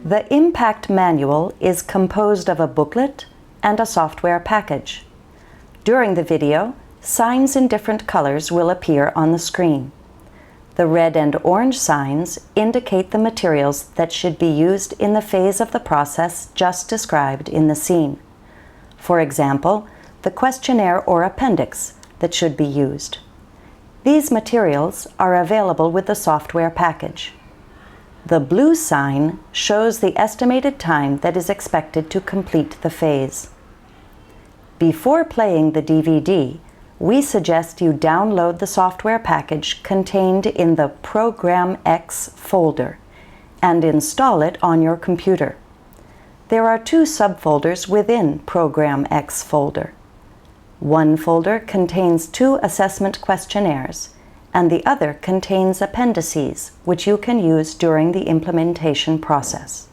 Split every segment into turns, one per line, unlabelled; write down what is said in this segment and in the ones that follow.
The Impact Manual is composed of a booklet and a software package. During the video, signs in different colors will appear on the screen. The red and orange signs indicate the materials that should be used in the phase of the process just described in the scene. For example, the questionnaire or appendix that should be used. These materials are available with the software package. The blue sign shows the estimated time that is expected to complete the phase. Before playing the DVD, we suggest you download the software package contained in the Program X folder and install it on your computer. There are two subfolders within Program X folder. One folder contains 2 assessment questionnaires, and the other contains appendices, which you can use during the implementation process.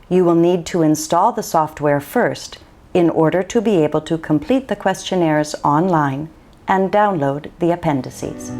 You will need to install the software first in order to be able to complete the questionnaires online and download the appendices.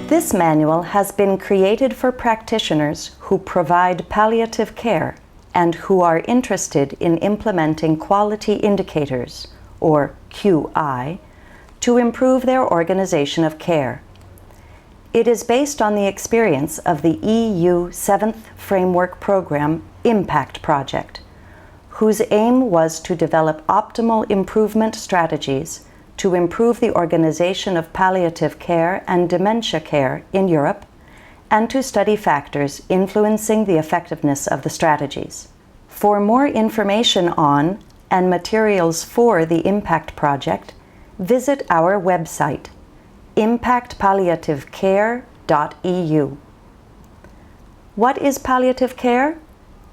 This manual has been created for practitioners who provide palliative care and who are interested in implementing quality indicators, or QI, to improve their organization of care. It is based on the experience of the EU 7th Framework Program Impact Project, whose aim was to develop optimal improvement strategies to improve the organization of palliative care and dementia care in Europe, and to study factors influencing the effectiveness of the strategies. For more information on and materials for the Impact Project, visit our website, impactpalliativecare.eu. What is palliative care?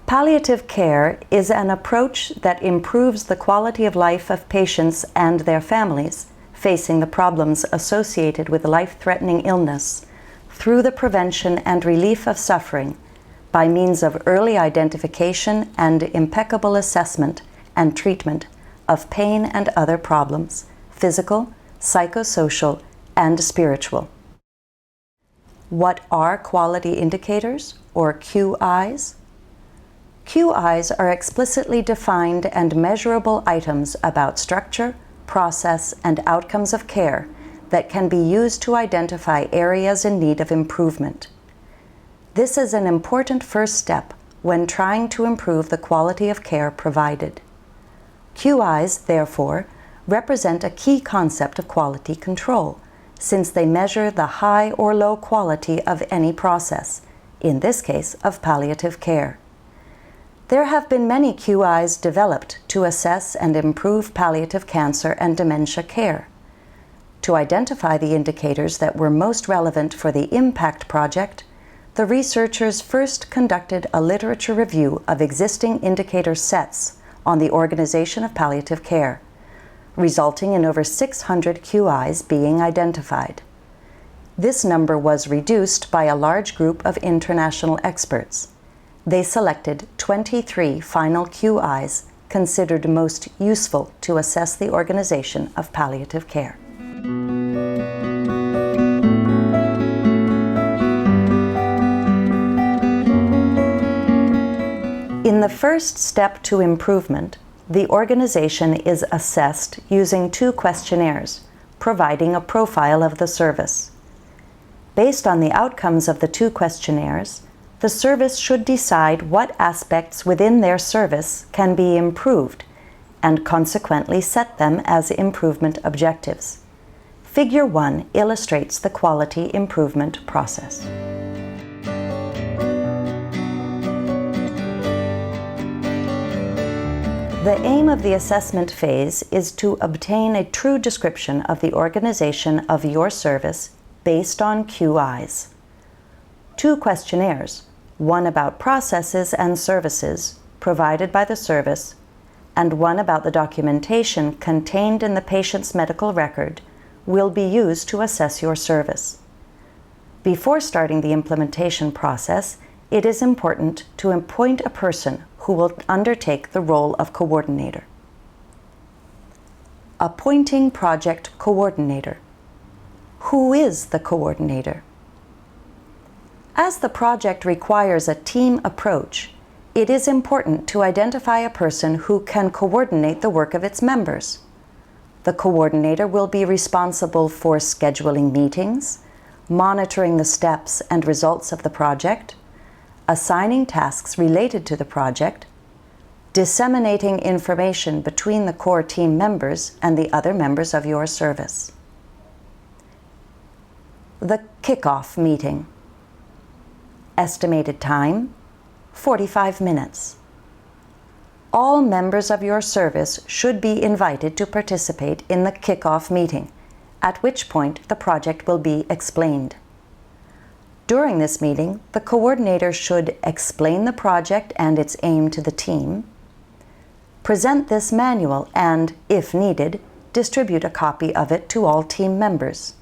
Palliative care is an approach that improves the quality of life of patients and their families facing the problems associated with life-threatening illness through the prevention and relief of suffering by means of early identification and impeccable assessment and treatment of pain and other problems, physical, psychosocial, and spiritual. What are quality indicators, or QIs? QIs are explicitly defined and measurable items about structure, process, and outcomes of care that can be used to identify areas in need of improvement. This is an important first step when trying to improve the quality of care provided. QIs, therefore, represent a key concept of quality control, since they measure the high or low quality of any process, in this case of palliative care. There have been many QIs developed to assess and improve palliative cancer and dementia care. To identify the indicators that were most relevant for the Impact Project, the researchers first conducted a literature review of existing indicator sets on the organization of palliative care, resulting in over 600 QIs being identified. This number was reduced by a large group of international experts. They selected 23 final QIs considered most useful to assess the organization of palliative care. In the first step to improvement, the organization is assessed using 2 questionnaires, providing a profile of the service. Based on the outcomes of the 2 questionnaires, the service should decide what aspects within their service can be improved and consequently set them as improvement objectives. Figure 1 illustrates the quality improvement process. The aim of the assessment phase is to obtain a true description of the organization of your service based on QIs. 2 questionnaires, one about processes and services provided by the service, and one about the documentation contained in the patient's medical record, will be used to assess your service. Before starting the implementation process, it is important to appoint a person who will undertake the role of coordinator. Appointing project coordinator. Who is the coordinator? As the project requires a team approach, it is important to identify a person who can coordinate the work of its members. The coordinator will be responsible for scheduling meetings, monitoring the steps and results of the project, assigning tasks related to the project, disseminating information between the core team members and the other members of your service. The kickoff meeting. Estimated time, 45 minutes. All members of your service should be invited to participate in the kickoff meeting, at which point the project will be explained. During this meeting, the coordinator should explain the project and its aim to the team, present this manual and, if needed, distribute a copy of it to all team members.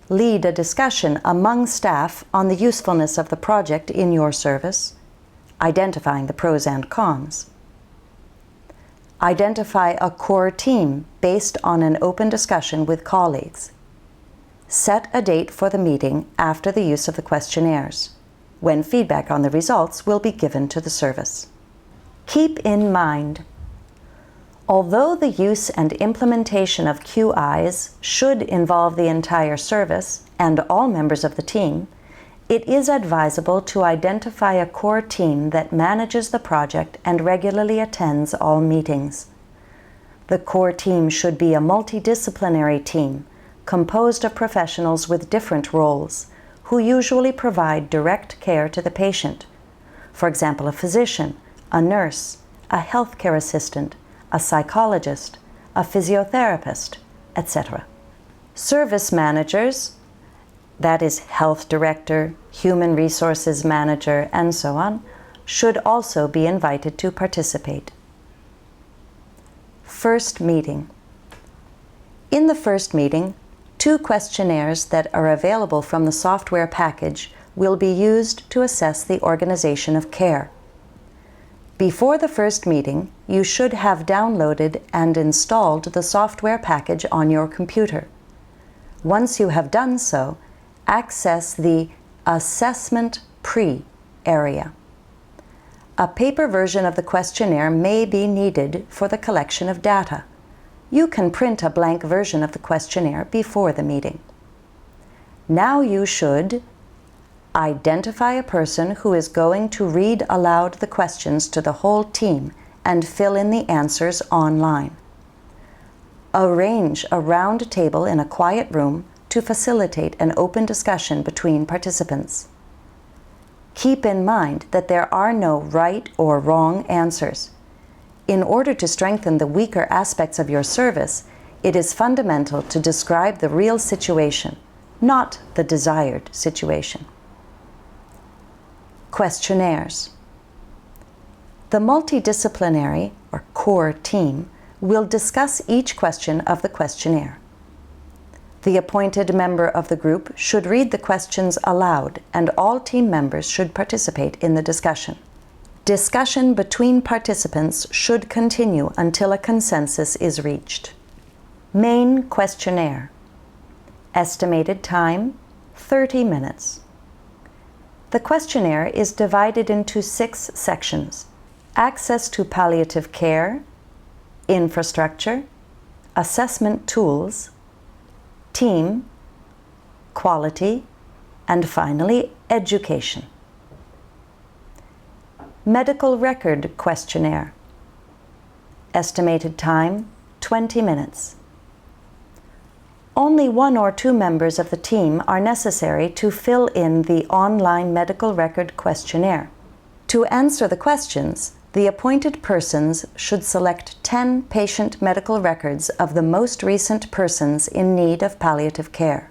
Lead a discussion among staff on the usefulness of the project in your service, identifying the pros and cons. Identify a core team based on an open discussion with colleagues. Set a date for the meeting after the use of the questionnaires, when feedback on the results will be given to the service. Keep in mind, although the use and implementation of QIs should involve the entire service and all members of the team, it is advisable to identify a core team that manages the project and regularly attends all meetings. The core team should be a multidisciplinary team composed of professionals with different roles who usually provide direct care to the patient. For example, a physician, a nurse, a healthcare assistant, a psychologist, a physiotherapist, etc. Service managers, that is health director, human resources manager, and so on, should also be invited to participate. First meeting. In the first meeting, 2 questionnaires that are available from the software package will be used to assess the organization of care. Before the first meeting, you should have downloaded and installed the software package on your computer. Once you have done so, access the Assessment Pre area. A paper version of the questionnaire may be needed for the collection of data. You can print a blank version of the questionnaire before the meeting. Now you should identify a person who is going to read aloud the questions to the whole team and fill in the answers online. Arrange a round table in a quiet room to facilitate an open discussion between participants. Keep in mind that there are no right or wrong answers. In order to strengthen the weaker aspects of your service, it is fundamental to describe the real situation, not the desired situation. Questionnaires. The multidisciplinary, or core team, will discuss each question of the questionnaire. The appointed member of the group should read the questions aloud, and all team members should participate in the discussion. Discussion between participants should continue until a consensus is reached. Main questionnaire. Estimated time, 30 minutes. The questionnaire is divided into 6 sections: access to palliative care, infrastructure, assessment tools, team, quality, and finally, education. Medical record questionnaire. Estimated time, 20 minutes. Only 1 or 2 members of the team are necessary to fill in the online medical record questionnaire. To answer the questions, the appointed persons should select 10 patient medical records of the most recent persons in need of palliative care.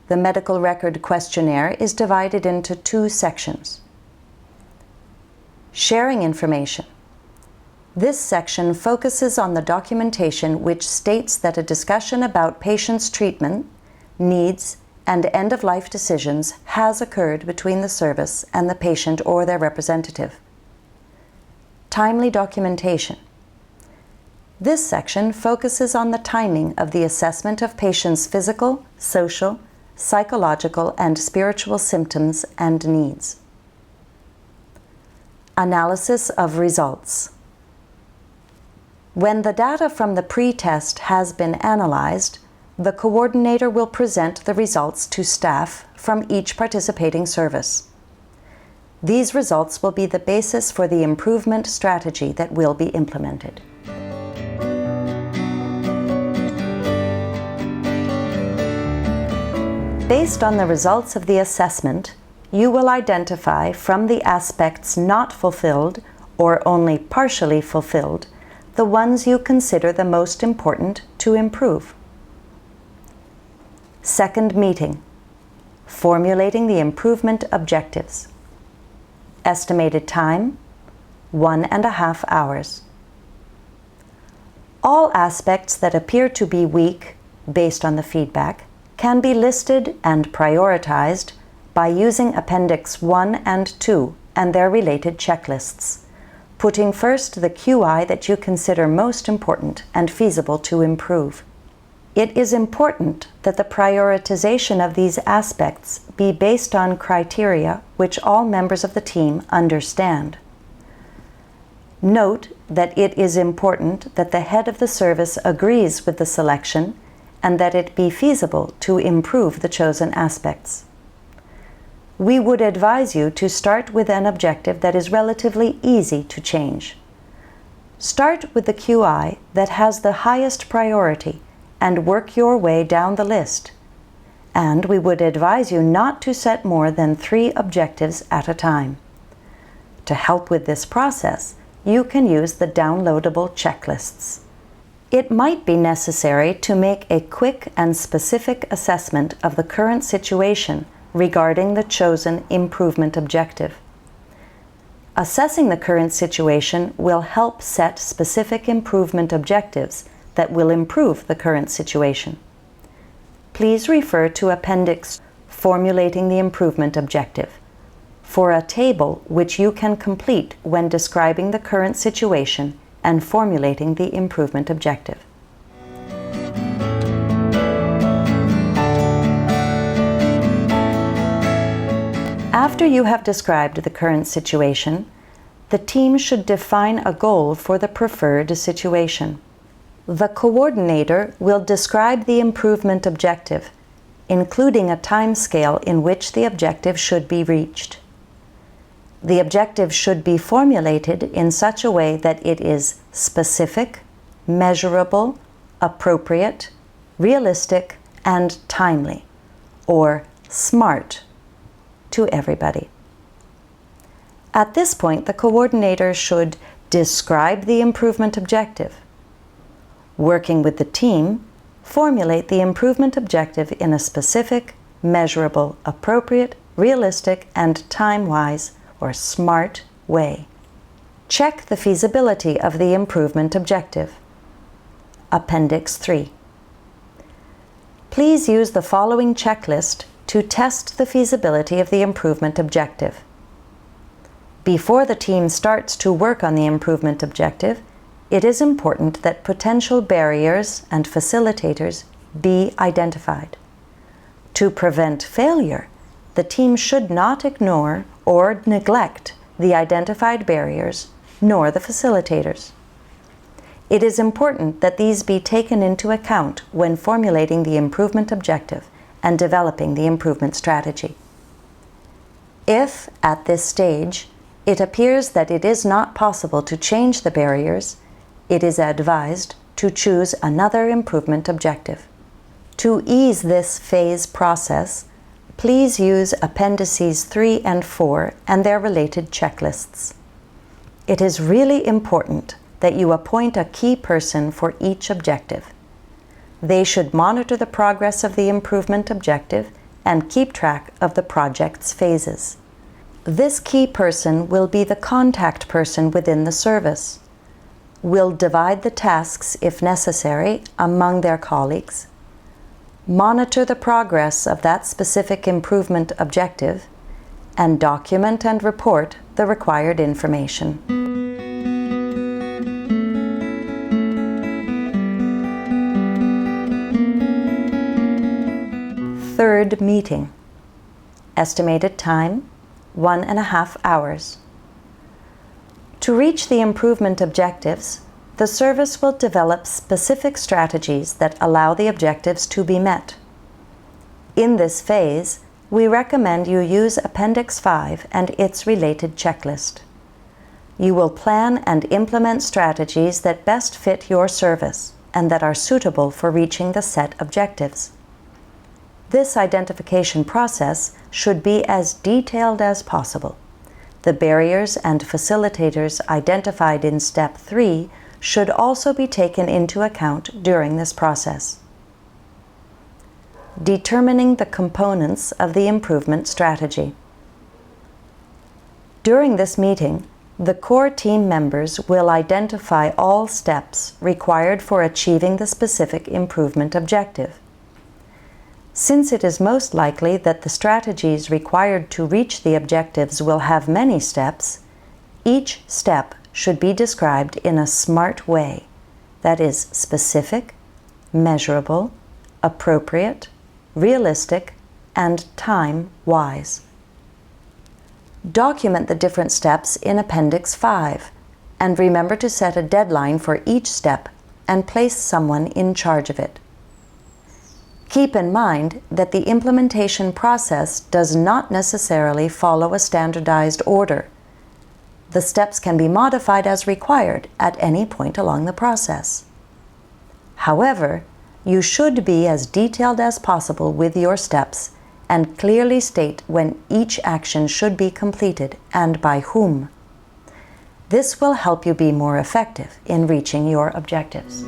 The medical record questionnaire is divided into 2 sections. Sharing information. This section focuses on the documentation which states that a discussion about patient's treatment, needs, and end-of-life decisions has occurred between the service and the patient or their representative. Timely documentation. This section focuses on the timing of the assessment of patients' physical, social, psychological, and spiritual symptoms and needs. Analysis of results. When the data from the pre-test has been analyzed, the coordinator will present the results to staff from each participating service. These results will be the basis for the improvement strategy that will be implemented. Based on the results of the assessment, you will identify from the aspects not fulfilled or only partially fulfilled the ones you consider the most important to improve. Second meeting. Formulating the improvement objectives. Estimated time, 1.5 hours. All aspects that appear to be weak, based on the feedback, can be listed and prioritized by using Appendix 1 and 2 and their related checklists, putting first the QI that you consider most important and feasible to improve. It is important that the prioritization of these aspects be based on criteria which all members of the team understand. Note that it is important that the head of the service agrees with the selection and that it be feasible to improve the chosen aspects. We would advise you to start with an objective that is relatively easy to change. Start with the QI that has the highest priority and work your way down the list. And we would advise you not to set more than 3 objectives at a time. To help with this process, you can use the downloadable checklists. It might be necessary to make a quick and specific assessment of the current situation regarding the chosen improvement objective. Assessing the current situation will help set specific improvement objectives that will improve the current situation. Please refer to Appendix Formulating the Improvement Objective for a table which you can complete when describing the current situation and formulating the improvement objective. After you have described the current situation, the team should define a goal for the preferred situation. The coordinator will describe the improvement objective, including a time scale in which the objective should be reached. The objective should be formulated in such a way that it is specific, measurable, appropriate, realistic, and timely, or SMART, to everybody. At this point, the coordinator should describe the improvement objective. Working with the team, formulate the improvement objective in a specific, measurable, appropriate, realistic, and time-wise or SMART way. Check the feasibility of the improvement objective. Appendix 3. Please use the following checklist to test the feasibility of the improvement objective. Before the team starts to work on the improvement objective, it is important that potential barriers and facilitators be identified. To prevent failure, the team should not ignore or neglect the identified barriers nor the facilitators. It is important that these be taken into account when formulating the improvement objective and developing the improvement strategy. If, at this stage, it appears that it is not possible to change the barriers, it is advised to choose another improvement objective. To ease this phase process, please use Appendices 3 and 4 and their related checklists. It is really important that you appoint a key person for each objective. They should monitor the progress of the improvement objective and keep track of the project's phases. This key person will be the contact person within the service, will divide the tasks, if necessary, among their colleagues, monitor the progress of that specific improvement objective, and document and report the required information. third meeting. Estimated time, 1.5 hours. To reach the improvement objectives, the service will develop specific strategies that allow the objectives to be met. In this phase, we recommend you use Appendix 5 and its related checklist. You will plan and implement strategies that best fit your service and that are suitable for reaching the set objectives. This identification process should be as detailed as possible. The barriers and facilitators identified in Step 3 should also be taken into account during this process. Determining the components of the improvement strategy. During this meeting, the core team members will identify all steps required for achieving the specific improvement objective. Since it is most likely that the strategies required to reach the objectives will have many steps, each step should be described in a SMART way, that is, specific, measurable, appropriate, realistic, and time-wise. Document the different steps in Appendix 5, and remember to set a deadline for each step and place someone in charge of it. Keep in mind that the implementation process does not necessarily follow a standardized order. The steps can be modified as required at any point along the process. However, you should be as detailed as possible with your steps and clearly state when each action should be completed and by whom. This will help you be more effective in reaching your objectives.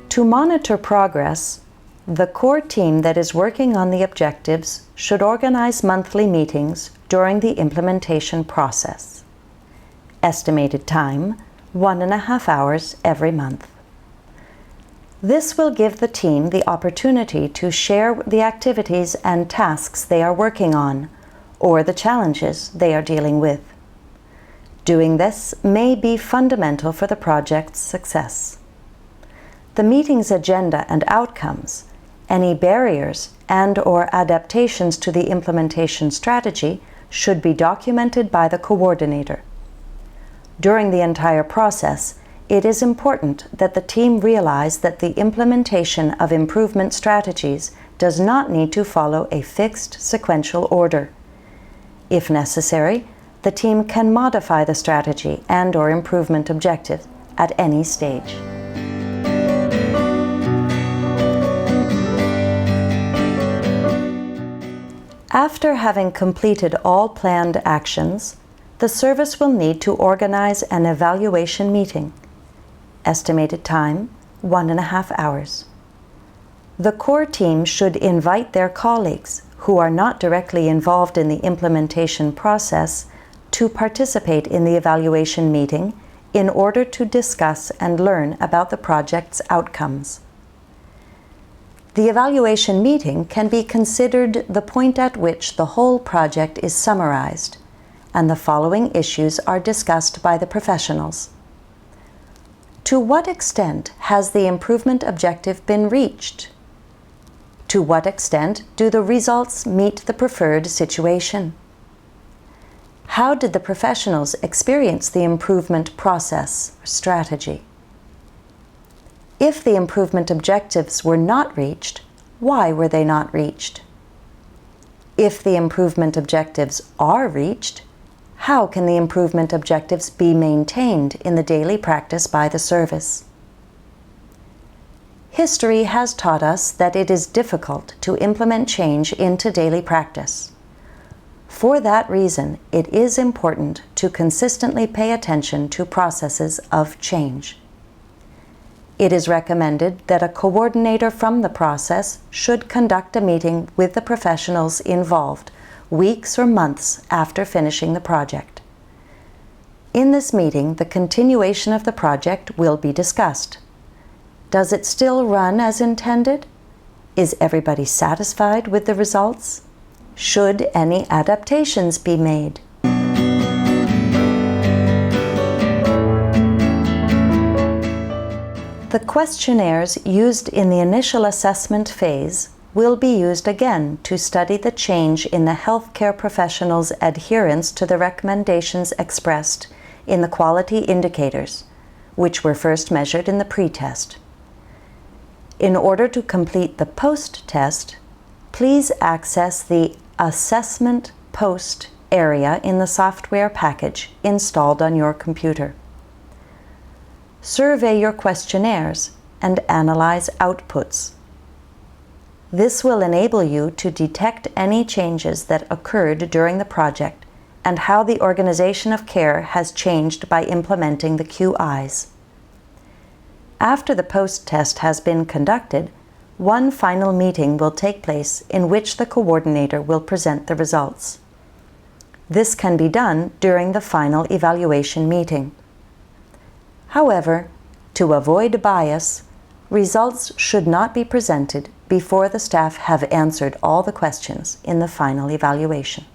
To monitor progress, the core team that is working on the objectives should organize monthly meetings during the implementation process. Estimated time, 1.5 hours every month. This will give the team the opportunity to share the activities and tasks they are working on, or the challenges they are dealing with. Doing this may be fundamental for the project's success. The meeting's agenda and outcomes, any barriers and/or adaptations to the implementation strategy should be documented by the coordinator. During the entire process, it is important that the team realize that the implementation of improvement strategies does not need to follow a fixed sequential order. If necessary, the team can modify the strategy and/or improvement objective at any stage. After having completed all planned actions, the service will need to organize an evaluation meeting. Estimated time, 1.5 hours. The core team should invite their colleagues who are not directly involved in the implementation process to participate in the evaluation meeting in order to discuss and learn about the project's outcomes. The evaluation meeting can be considered the point at which the whole project is summarized, and the following issues are discussed by the professionals. To what extent has the improvement objective been reached? To what extent do the results meet the preferred situation? How did the professionals experience the improvement process or strategy? If the improvement objectives were not reached, why were they not reached? If the improvement objectives are reached, how can the improvement objectives be maintained in the daily practice by the service? History has taught us that it is difficult to implement change into daily practice. For that reason, it is important to consistently pay attention to processes of change. It is recommended that a coordinator from the process should conduct a meeting with the professionals involved weeks or months after finishing the project. In this meeting, the continuation of the project will be discussed. Does it still run as intended? Is everybody satisfied with the results? Should any adaptations be made? The questionnaires used in the initial assessment phase will be used again to study the change in the healthcare professionals' adherence to the recommendations expressed in the quality indicators, which were first measured in the pre-test. In order to complete the post-test, please access the Assessment Post area in the software package installed on your computer. Survey your questionnaires and analyze outputs. This will enable you to detect any changes that occurred during the project and how the organization of care has changed by implementing the QIs. After the post-test has been conducted, one final meeting will take place in which the coordinator will present the results. This can be done during the final evaluation meeting. However, to avoid bias, results should not be presented before the staff have answered all the questions in the final evaluation.